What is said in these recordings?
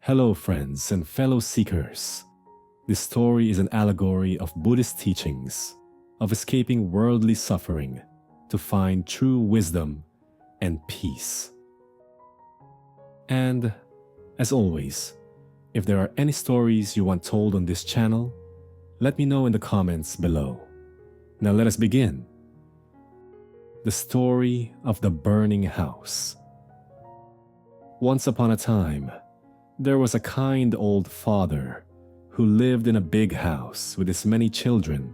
Hello, friends and fellow seekers. This story is an allegory of Buddhist teachings of escaping worldly suffering to find true wisdom and peace. And, as always, if there are any stories you want told on this channel, let me know in the comments below. Now let us begin. The story of the burning house. Once upon a time, there was a kind old father who lived in a big house with his many children.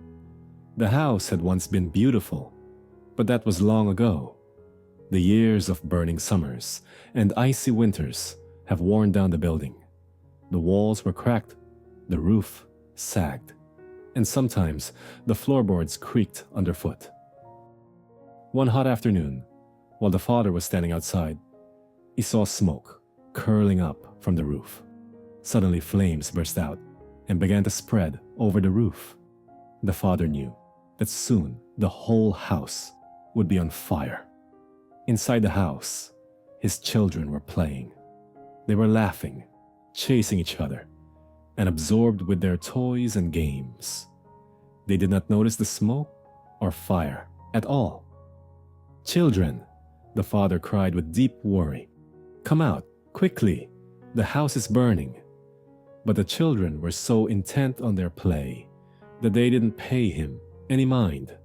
The house had once been beautiful, but that was long ago. The years of burning summers and icy winters have worn down the building. The walls were cracked, the roof sagged, and sometimes the floorboards creaked underfoot. One hot afternoon, while the father was standing outside, he saw smoke curling up from the roof. Suddenly flames burst out and began to spread over the roof. The father knew that soon the whole house would be on fire. Inside the house, his children were playing. They were laughing, chasing each other, and absorbed with their toys and games. They did not notice the smoke or fire at all. "Children," the father cried with deep worry, "come out, quickly, the house is burning." But the children were so intent on their play that they didn't pay him any mind.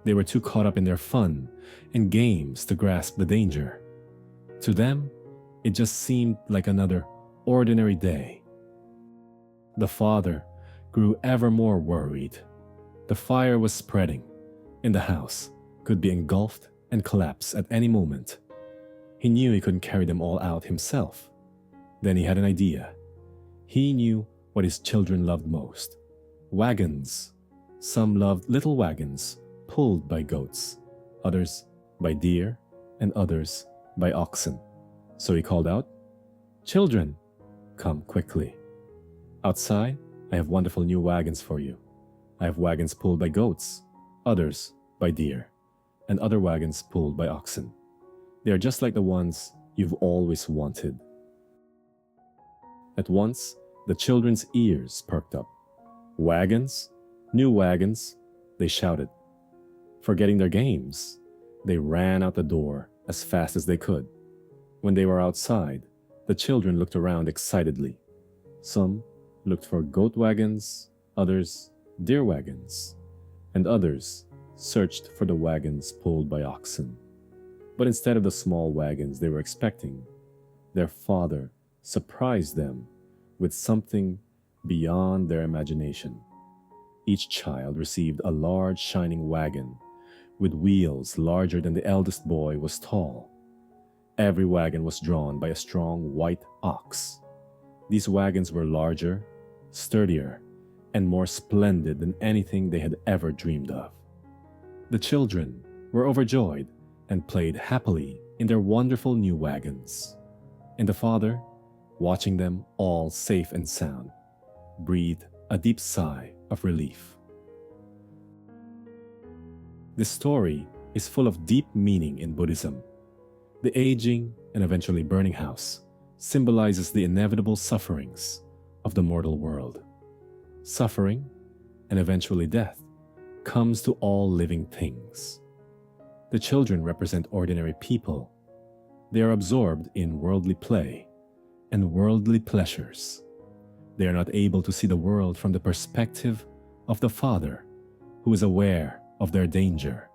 They were too caught up in their fun and games to grasp the danger. To them, it just seemed like another ordinary day. The father grew ever more worried. The fire was spreading, and the house could be engulfed and collapse at any moment. He knew he couldn't carry them all out himself. Then he had an idea. He knew what his children loved most: wagons. Some loved little wagons pulled by goats, others by deer, and others by oxen. So he called out, "Children, come quickly. Outside, I have wonderful new wagons for you. I have wagons pulled by goats, others by deer, and other wagons pulled by oxen. They are just like the ones you've always wanted." At once, the children's ears perked up. "Wagons? New wagons?" they shouted. Forgetting their games, they ran out the door as fast as they could. When they were outside, the children looked around excitedly. Some looked for goat wagons, others deer wagons, and others searched for the wagons pulled by oxen. But instead of the small wagons they were expecting, their father surprised them with something beyond their imagination. Each child received a large shining wagon with wheels larger than the eldest boy was tall. Every wagon was drawn by a strong white ox. These wagons were larger, sturdier, and more splendid than anything they had ever dreamed of. The children were overjoyed and played happily in their wonderful new wagons. And the father, watching them all safe and sound, breathed a deep sigh of relief. This story is full of deep meaning in Buddhism. The aging and eventually burning house symbolizes the inevitable sufferings of the mortal world. Suffering, and eventually death, comes to all living things. The children represent ordinary people. They are absorbed in worldly play and worldly pleasures. They are not able to see the world from the perspective of the Father, who is aware of their danger.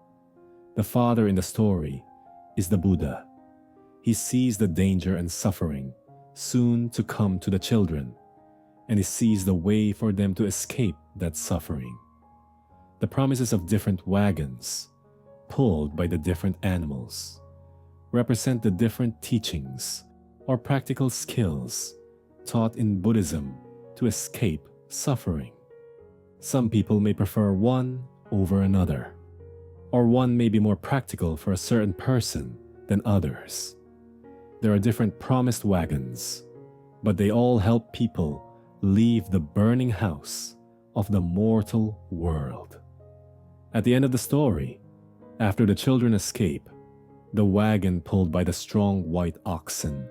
The Father in the story is the Buddha. He sees the danger and suffering soon to come to the children, and he sees the way for them to escape that suffering. The promises of different wagons, pulled by the different animals, represent the different teachings or practical skills taught in Buddhism to escape suffering. Some people may prefer one over another, or one may be more practical for a certain person than others. There are different promised wagons, but they all help people leave the burning house of the mortal world. At the end of the story, after the children escape, the wagon pulled by the strong white oxen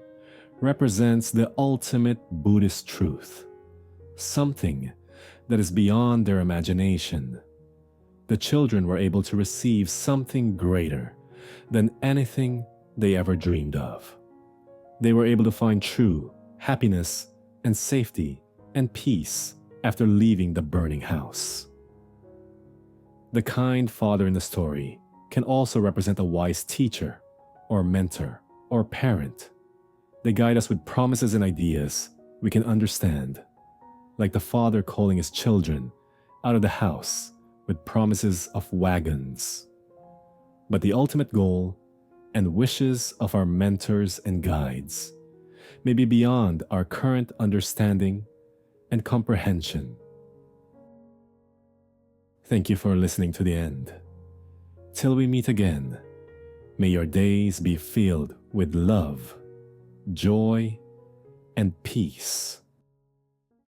represents the ultimate Buddhist truth, something that is beyond their imagination. The children were able to receive something greater than anything they ever dreamed of. They were able to find true happiness and safety and peace after leaving the burning house. The kind father in the story can also represent a wise teacher or mentor or parent. They guide us with promises and ideas we can understand, like the father calling his children out of the house with promises of wagons. But the ultimate goal and wishes of our mentors and guides may be beyond our current understanding and comprehension. Thank you for listening to the end. Till we meet again, may your days be filled with love, joy, and peace.